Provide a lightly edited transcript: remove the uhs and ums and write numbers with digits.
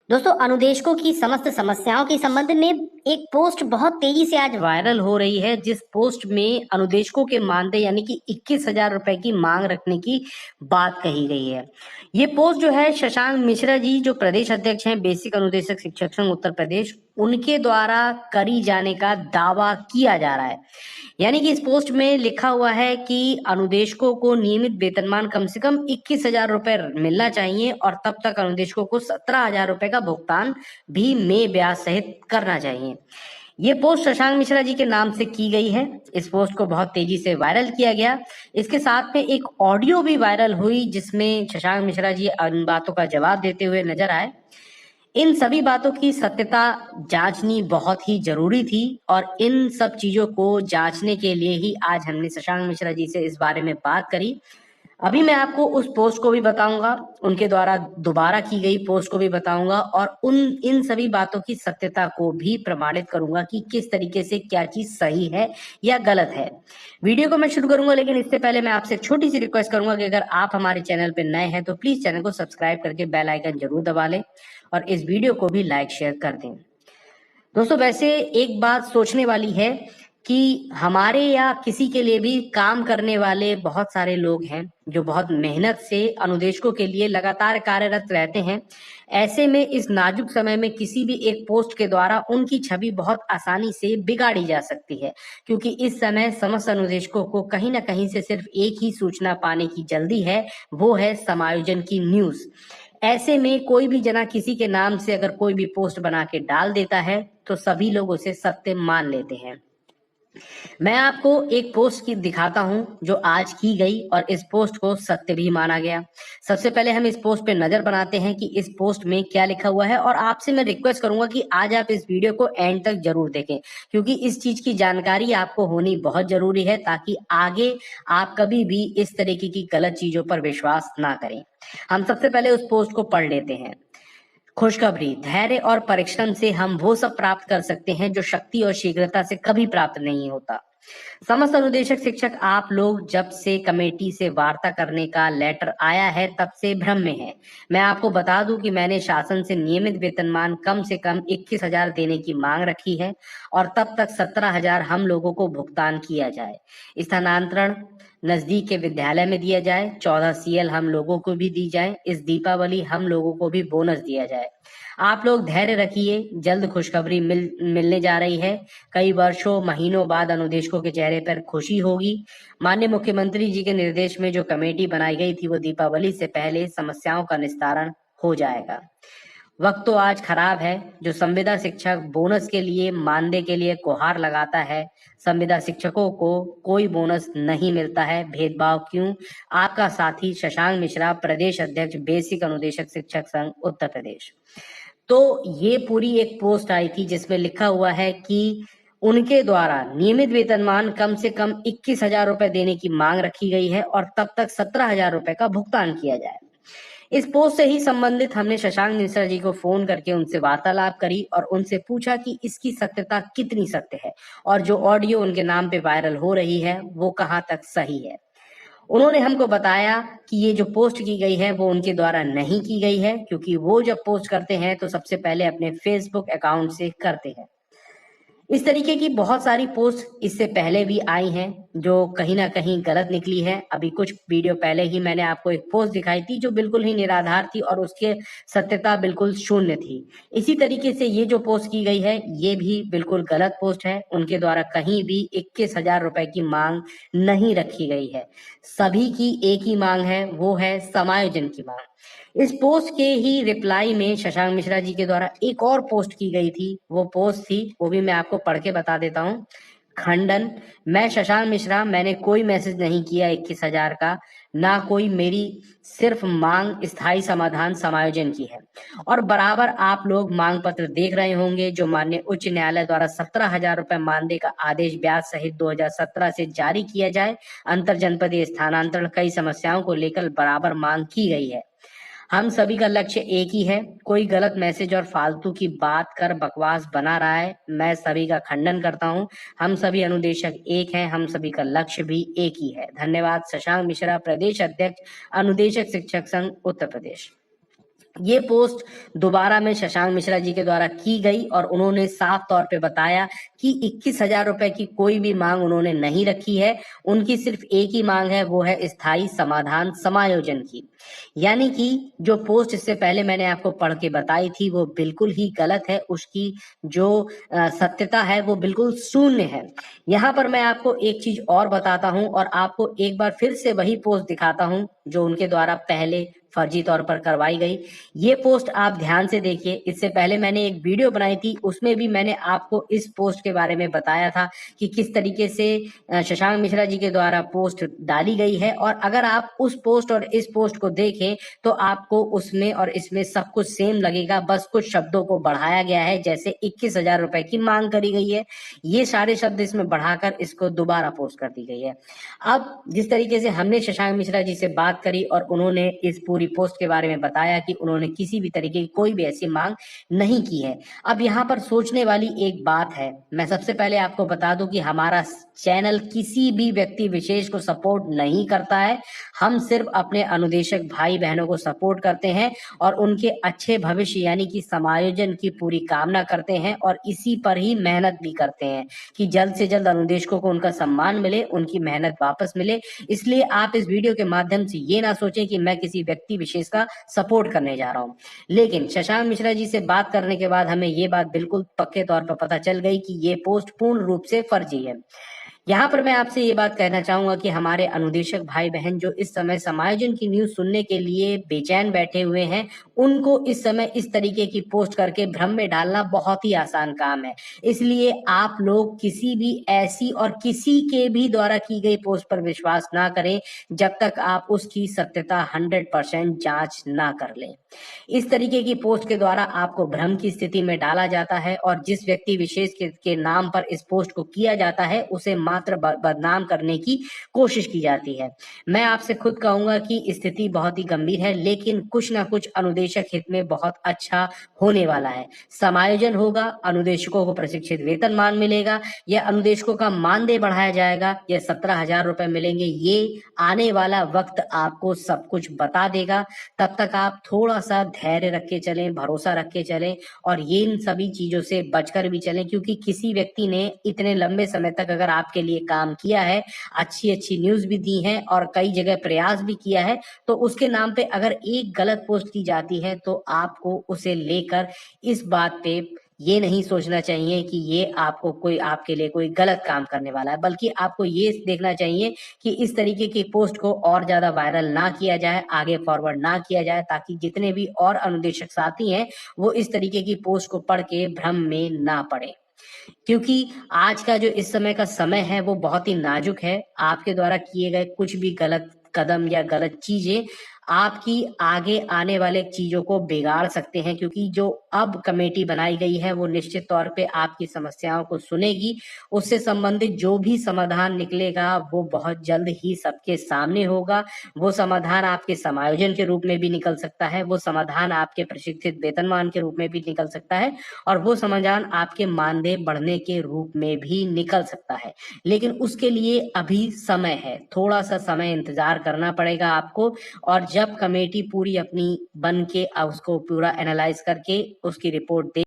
दोस्तों, अनुदेशकों की समस्त समस्याओं के संबंध में एक पोस्ट बहुत तेजी से आज वायरल हो रही है, जिस पोस्ट में अनुदेशकों के मानदेय यानी कि 21,000 रुपए की मांग रखने की बात कही गई है। ये पोस्ट जो है शशांक मिश्रा जी, जो प्रदेश अध्यक्ष हैं बेसिक अनुदेशक शिक्षक संघ उत्तर प्रदेश, उनके द्वारा करी जाने का दावा किया जा रहा है। यानी कि इस पोस्ट में लिखा हुआ है कि अनुदेशकों को नियमित वेतनमान कम से कम 21,000 रुपए मिलना चाहिए और तब तक अनुदेशकों को 17,000 रुपए का भुगतान भी में ब्याज सहित करना चाहिए। ये पोस्ट शशांक मिश्रा जी के नाम से की गई है। इस पोस्ट को बहुत तेजी से वायरल किया गया। इसके साथ में एक ऑडियो भी वायरल हुई, जिसमें शशांक मिश्रा जी इन बातों का जवाब देते हुए नजर आए। इन सभी बातों की सत्यता जांचनी बहुत ही जरूरी थी और इन सब चीजों को जांचने के लिए ही आज हमने शशांक मिश्रा जी से इस बारे में बात करी। अभी मैं आपको उस पोस्ट को भी बताऊंगा, उनके द्वारा दोबारा की गई पोस्ट को भी बताऊंगा और इन सभी बातों की सत्यता को भी प्रमाणित करूंगा कि किस तरीके से क्या चीज सही है या गलत है। वीडियो को मैं शुरू करूंगा, लेकिन इससे पहले मैं आपसे एक छोटी सी रिक्वेस्ट करूंगा कि अगर आप हमारे चैनल पे नए हैं तो प्लीज चैनल को सब्सक्राइब करके बेल आइकन जरूर दबा लें और इस वीडियो को भी लाइक शेयर कर दें। दोस्तों, वैसे एक बात सोचने वाली है कि हमारे या किसी के लिए भी काम करने वाले बहुत सारे लोग हैं जो बहुत मेहनत से अनुदेशकों के लिए लगातार कार्यरत रहते हैं। ऐसे में इस नाजुक समय में किसी भी एक पोस्ट के द्वारा उनकी छवि बहुत आसानी से बिगाड़ी जा सकती है, क्योंकि इस समय समस्त अनुदेशकों को कहीं ना कहीं से सिर्फ एक ही सूचना पाने की जल्दी है, वो है समायोजन की न्यूज। ऐसे में कोई भी जना किसी के नाम से अगर कोई भी पोस्ट बना के डाल देता है तो सभी लोग उसे सत्य मान लेते हैं। मैं आपको एक पोस्ट की दिखाता हूं जो आज की गई और इस पोस्ट को सत्य भी माना गया। सबसे पहले हम इस पोस्ट पे नजर बनाते हैं कि इस पोस्ट में क्या लिखा हुआ है और आपसे मैं रिक्वेस्ट करूंगा कि आज आप इस वीडियो को एंड तक जरूर देखें, क्योंकि इस चीज की जानकारी आपको होनी बहुत जरूरी है ताकि आगे आप कभी भी इस तरीके की गलत चीजों पर विश्वास ना करें। हम सबसे पहले उस पोस्ट को पढ़ लेते हैं। खुशखबरी, धैर्य और परिश्रम से हम वो सब प्राप्त कर सकते हैं जो शक्ति और शीघ्रता से कभी प्राप्त नहीं होता। समस्त अनुदेशक शिक्षक आप लोग जब से कमेटी से वार्ता करने का लेटर आया है तब से भ्रम में है। मैं आपको बता दूं कि मैंने शासन से नियमित वेतनमान कम से कम 21,000 देने की मांग रखी है और तब तक 17,000 हम लोगों को भुगतान किया जाए। स्थानांतरण नजदीक के विद्यालय में दिया जाए, 14 सीएल हम लोगों को भी दी जाए, इस दीपावली हम लोगों को भी बोनस दिया जाए। आप लोग धैर्य रखिए, जल्द खुशखबरी मिलने जा रही है। कई वर्षों महीनों बाद अनुदेशकों के चेहरे पर खुशी होगी। माननीय मुख्यमंत्री जी के निर्देश में जो कमेटी बनाई गई थी वो दीपावली से पहले समस्याओं का निस्तारण हो जाएगा। वक्त तो आज खराब है। जो संविदा शिक्षक बोनस के लिए मानदेय के लिए गुहार लगाता है, संविदा शिक्षकों को कोई बोनस नहीं मिलता है, भेदभाव क्यों? आपका साथी शशांक मिश्रा, प्रदेश अध्यक्ष बेसिक अनुदेशक शिक्षक संघ उत्तर प्रदेश। तो ये पूरी एक पोस्ट आई थी जिसमें लिखा हुआ है कि उनके द्वारा नियमित वेतनमान कम से कम 21,000 रुपए देने की मांग रखी गई है और तब तक 17,000 रुपए का भुगतान किया जाए। इस पोस्ट से ही संबंधित हमने शशांक मिश्रा जी को फोन करके उनसे वार्तालाप करी और उनसे पूछा कि इसकी सत्यता कितनी सत्य है और जो ऑडियो उनके नाम पे वायरल हो रही है वो कहाँ तक सही है। उन्होंने हमको बताया कि ये जो पोस्ट की गई है वो उनके द्वारा नहीं की गई है, क्योंकि वो जब पोस्ट करते हैं तो सबसे पहले अपने फेसबुक अकाउंट से करते हैं। इस तरीके की बहुत सारी पोस्ट इससे पहले भी आई हैं जो कहीं ना कहीं गलत निकली है। अभी कुछ वीडियो पहले ही मैंने आपको एक पोस्ट दिखाई थी जो बिल्कुल ही निराधार थी और उसके सत्यता बिल्कुल शून्य थी। इसी तरीके से ये जो पोस्ट की गई है ये भी बिल्कुल गलत पोस्ट है। उनके द्वारा कहीं भी 21,000 रुपए की मांग नहीं रखी गई है। सभी की एक ही मांग है, वो है समायोजन की मांग। इस पोस्ट के ही रिप्लाई में शशांक मिश्रा जी के द्वारा एक और पोस्ट की गई थी। वो पोस्ट थी, वो भी मैं आपको पढ़ के बता देता हूँ। खंडन, मैं शशांक मिश्रा, मैंने कोई मैसेज नहीं किया 21,000 का, ना कोई मेरी सिर्फ मांग स्थायी समाधान समायोजन की है। और बराबर आप लोग मांग पत्र देख रहे होंगे जो माननीय उच्च न्यायालय द्वारा 17,000 रुपए मानदेय का आदेश ब्याज सहित 2017 से जारी किया जाए। अंतर जनपदीय स्थानांतरण कई समस्याओं को लेकर बराबर मांग की गई है। हम सभी का लक्ष्य एक ही है। कोई गलत मैसेज और फालतू की बात कर बकवास बना रहा है, मैं सभी का खंडन करता हूं। हम सभी अनुदेशक एक हैं, हम सभी का लक्ष्य भी एक ही है। धन्यवाद। शशांक मिश्रा, प्रदेश अध्यक्ष अनुदेशक शिक्षक संघ उत्तर प्रदेश। ये पोस्ट दोबारा में शशांक मिश्रा जी के द्वारा की गई और उन्होंने साफ तौर पे बताया कि 21,000 रुपए की कोई भी मांग उन्होंने नहीं रखी है। उनकी सिर्फ एक ही मांग है, वो है स्थायी समाधान समायोजन की। यानी कि जो पोस्ट इससे पहले मैंने आपको पढ़ के बताई थी वो बिल्कुल ही गलत है। उसकी जो सत्यता है वो बिल्कुल शून्य है। यहाँ पर मैं आपको एक चीज और बताता हूँ और आपको एक बार फिर से वही पोस्ट दिखाता हूँ जो उनके द्वारा पहले फर्जी तौर पर करवाई गई। ये पोस्ट आप ध्यान से देखिए। इससे पहले मैंने एक वीडियो बनाई थी, उसमें भी मैंने आपको इस पोस्ट के बारे में बताया था कि किस तरीके से शशांक मिश्रा जी के द्वारा पोस्ट डाली गई है। और अगर आप उस पोस्ट और इस पोस्ट को देखें तो आपको उसमें और इसमें सब कुछ सेम लगेगा, बस कुछ शब्दों को बढ़ाया गया है। जैसे 21,000 रुपए की मांग करी गई है, ये सारे शब्द इसमें बढ़ाकर इसको दोबारा पोस्ट कर दी गई है। अब जिस तरीके से हमने शशांक मिश्रा जी से बात करी और उन्होंने इस पूरी पोस्ट के बारे में बताया कि उन्होंने किसी भी तरीके की कोई भी ऐसी मांग नहीं की है। अब यहाँ पर सोचने वाली एक बात है। मैं सबसे पहले आपको बता दूं कि हमारा चैनल किसी भी व्यक्ति विशेष को सपोर्ट नहीं करता है। हम सिर्फ अपने अनुदेशक भाई बहनों को सपोर्ट करते हैं और उनके अच्छे भविष्य यानी कि समायोजन की पूरी कामना करते हैं और इसी पर ही मेहनत भी करते हैं कि जल्द से जल्द अनुदेशकों को उनका सम्मान मिले, उनकी मेहनत वापस मिले। इसलिए आप इस वीडियो के माध्यम से ये ना सोचें कि मैं किसी व्यक्ति विशेष का सपोर्ट करने जा रहा हूं। लेकिन शशांक मिश्रा जी से बात करने के बाद हमें ये बात बिल्कुल पक्के तौर पर पता चल गई कि ये पोस्ट पूर्ण रूप से फर्जी है। यहाँ पर मैं आपसे ये बात कहना चाहूंगा कि हमारे अनुदेशक भाई बहन जो इस समय समायोजन की न्यूज सुनने के लिए बेचैन बैठे हुए हैं, उनको इस समय इस तरीके की पोस्ट करके भ्रम में डालना बहुत ही आसान काम है। इसलिए आप लोग किसी भी ऐसी और किसी के भी द्वारा की गई पोस्ट पर विश्वास ना करें जब तक आप उसकी सत्यता 100% जांच ना कर लें। इस तरीके की पोस्ट के द्वारा आपको भ्रम की स्थिति में डाला जाता है और जिस व्यक्ति विशेष के नाम पर इस पोस्ट को किया जाता है उसे मात्र बदनाम करने की कोशिश की जाती है। मैं आपसे खुद कहूंगा कि स्थिति बहुत ही गंभीर है, लेकिन कुछ ना कुछ अनुदेशक हित में बहुत अच्छा होने वाला है। समायोजन होगा, अनुदेशकों को प्रशिक्षित वेतनमान मिलेगा या अनुदेशकों का मानदेय बढ़ाया जाएगा या 17,000 रुपए मिलेंगे, ये आने वाला वक्त आपको सब कुछ बता देगा। तब तक आप थोड़ा सा धैर्य रख के चलें, भरोसा रख के चलें और ये इन सभी चीजों से बचकर भी चलें, क्योंकि किसी व्यक्ति ने इतने लंबे समय तक अगर आपके लिए काम किया है, अच्छी अच्छी न्यूज भी दी है और कई जगह प्रयास भी किया है, तो उसके नाम पे अगर एक गलत पोस्ट की जाती है तो आपको उसे लेकर इस बात पे ये नहीं सोचना चाहिए कि ये आपको कोई आपके लिए कोई गलत काम करने वाला है, बल्कि आपको ये देखना चाहिए कि इस तरीके की पोस्ट को और ज्यादा वायरल ना किया जाए, आगे फॉरवर्ड ना किया जाए, ताकि जितने भी और अनुदेशक साथी हैं वो इस तरीके की पोस्ट को पढ़ के भ्रम में ना पड़े। क्योंकि आज का जो इस समय का समय है वो बहुत ही नाजुक है। आपके द्वारा किए गए कुछ भी गलत कदम या गलत चीजें आपकी आगे आने वाले चीजों को बिगाड़ सकते हैं, क्योंकि जो अब कमेटी बनाई गई है वो निश्चित तौर पे आपकी समस्याओं को सुनेगी। उससे संबंधित जो भी समाधान निकलेगा वो बहुत जल्द ही सबके सामने होगा। वो समाधान आपके समायोजन के रूप में भी निकल सकता है, वो समाधान आपके प्रशिक्षित वेतनमान के रूप में भी निकल सकता है और वो समाधान आपके मानदेय बढ़ने के रूप में भी निकल सकता है। लेकिन उसके लिए अभी समय है, थोड़ा सा समय इंतजार करना पड़ेगा आपको। और जब कमेटी पूरी अपनी बन के उसको पूरा एनालाइज करके उसकी रिपोर्ट दे